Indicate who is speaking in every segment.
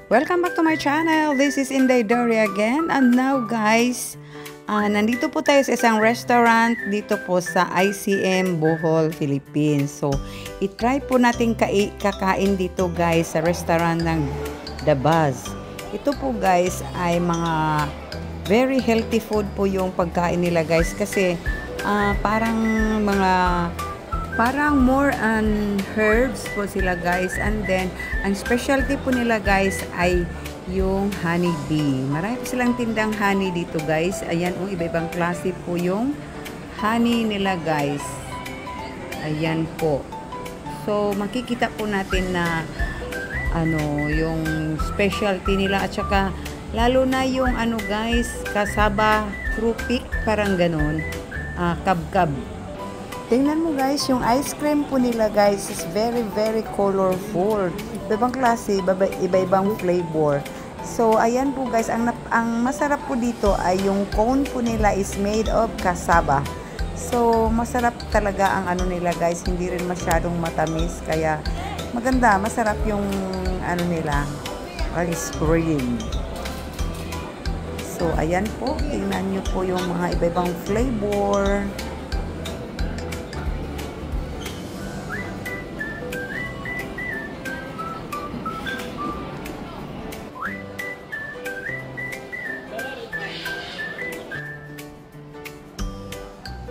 Speaker 1: Welcome back to my channel. This is Inday Dory again. And now guys, nandito po tayo sa isang restaurant dito po sa ICM Bohol, Philippines. So, itry po natin kakain dito guys sa restaurant ng The Buzz. Ito po guys ay mga very healthy food po yung pagkain nila guys kasi parang more on herbs po sila guys, and then ang specialty po nila guys ay yung honey bee. Marami po silang tindang honey dito guys. Ayan, iba-ibang klase po yung honey nila guys. Ayan po. So makikita po natin na yung specialty nila, at saka lalo na yung guys, kasaba, krupik, parang ganun, kabkab. Tingnan mo guys, yung ice cream po nila guys is very colorful. Iba-ibang klase, iba-ibang flavor. So ayan po guys, ang masarap po dito ay yung cone po nila is made of cassava. So masarap talaga ang nila guys, hindi rin masyadong matamis, kaya maganda, masarap yung nila, ice cream. So ayan po, tingnan nyo po yung mga iba-ibang flavor.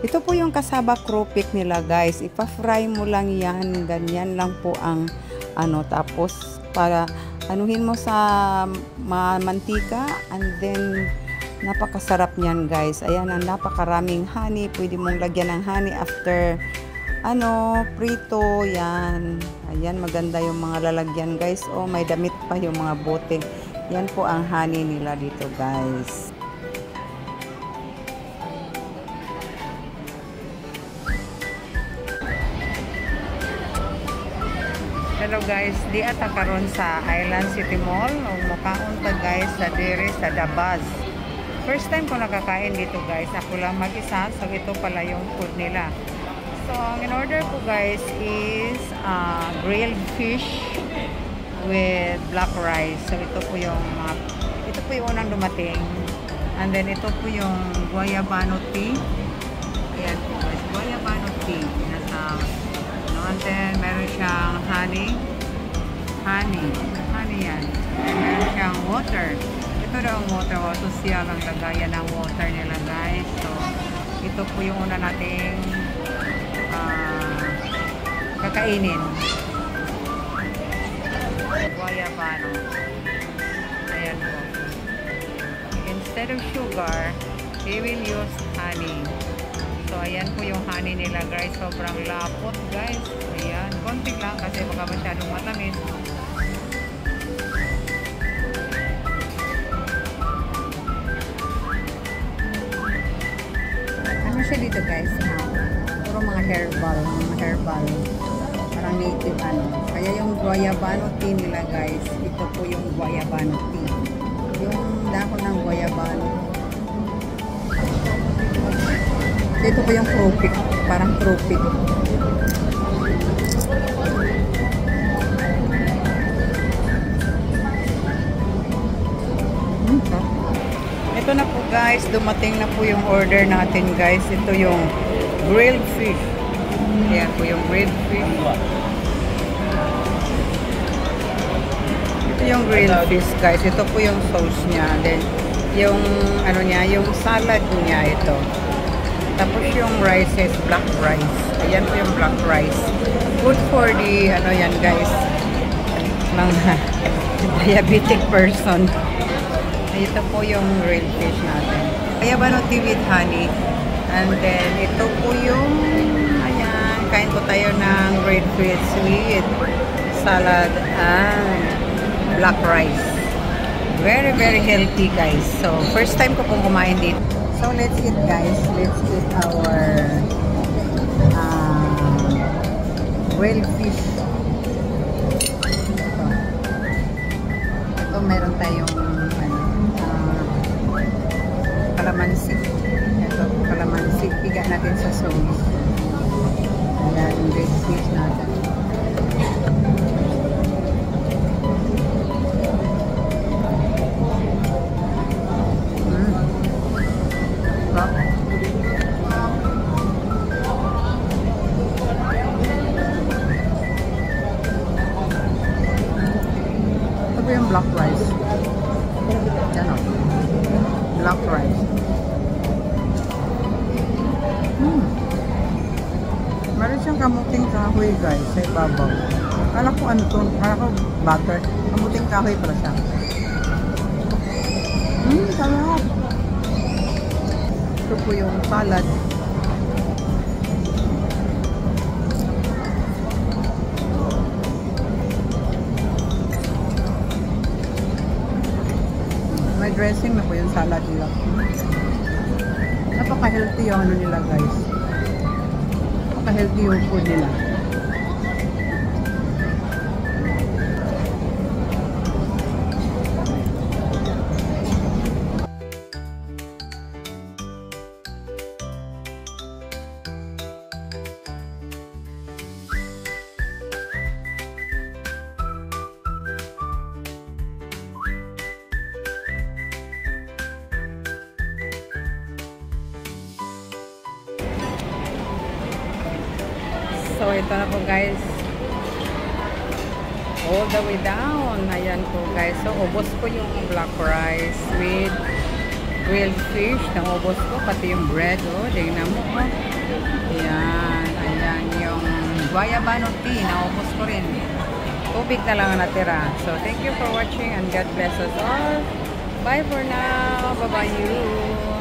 Speaker 1: Ito po yung kasaba krupik nila guys. Ipa-fry mo lang yan. Ganyan lang po ang tapos para anuhin mo sa mantika, and then napakasarap niyan guys. Ayan, ang napakaraming honey. Pwede mong lagyan ng honey after prito. Yan. Ayan, maganda yung mga lalagyan guys. Oh, may damit pa yung mga bote. Yan po ang honey nila dito guys. Hello guys, di ata karon sa Island City Mall. Makaon ta guys sa dire sa The Buzz. First time ko nakakain dito guys. Ako lang mag-isa, so ito pala yung food nila. So ang in-order ko guys is grilled fish with black rice. So ito po yung unang dumating. And then ito po yung guayabano tea. Ayan po guys, guayabano tea. And then meron siyang honey yan. And meron siyang water. Ito daw ang water, social ang lagayan ng water nila guys. So ito po yung una nating kakainin. Guayabano. Ayan po. Instead of sugar, they will use honey. So ayan po yung honey nila guys, sobrang lapot guys. Ayan, konti lang kasi baka masyadong matamis. Ano siya dito guys? Puro mga herbal. Parang native Kaya yung guayabano tea nila guys, ito po yung guayabano tea. Yung dahon ng guayabano. Ito po yung krupik, parang krupik. Ito na po guys, dumating na po yung order natin guys. Ito yung grilled fish. Ayan po yung grilled fish. Ito yung grilled fish guys. Ito po yung sauce niya. Then yung yung salad niya ito. Tapos yung rice is black rice. Ayan po yung black rice. Good for the, yan guys, mga diabetic person. Ito po yung grilled fish natin. Guayabano tea with honey. And then, ito po yung, ayan, kain po tayo ng grilled fish with salad and black rice. Very healthy guys. So, first time ko pong kumain dito. So let's eat guys. Let's eat our grilled fish. Ito meron tayong kalamansi. Ito kalamansi. Piga natin sa sauce. Ayan, grilled fish natin. po yung black rice. Yan o. Black rice. Meron siyang kamuting kahoy guys sa ibabaw. Kala ko ano to? Kala ko butter. Kamuting kahoy pala siya. Sarap. Ito po yung salad. May dressing na po yung salad nila. Napaka-healthy yung ano nila guys. Napaka-healthy yung food nila. So, ito na po guys. All the way down. Ayan po guys. So, ubos ko yung black rice with grilled fish. Naubos ko. Pati yung bread. Oh, tingnan mo. Oh. Ayan. Ayan yung guayabano tea. Naubos ko rin. Tubig na lang ang natira. So, thank you for watching and God bless us all. Bye for now. Bye-bye you.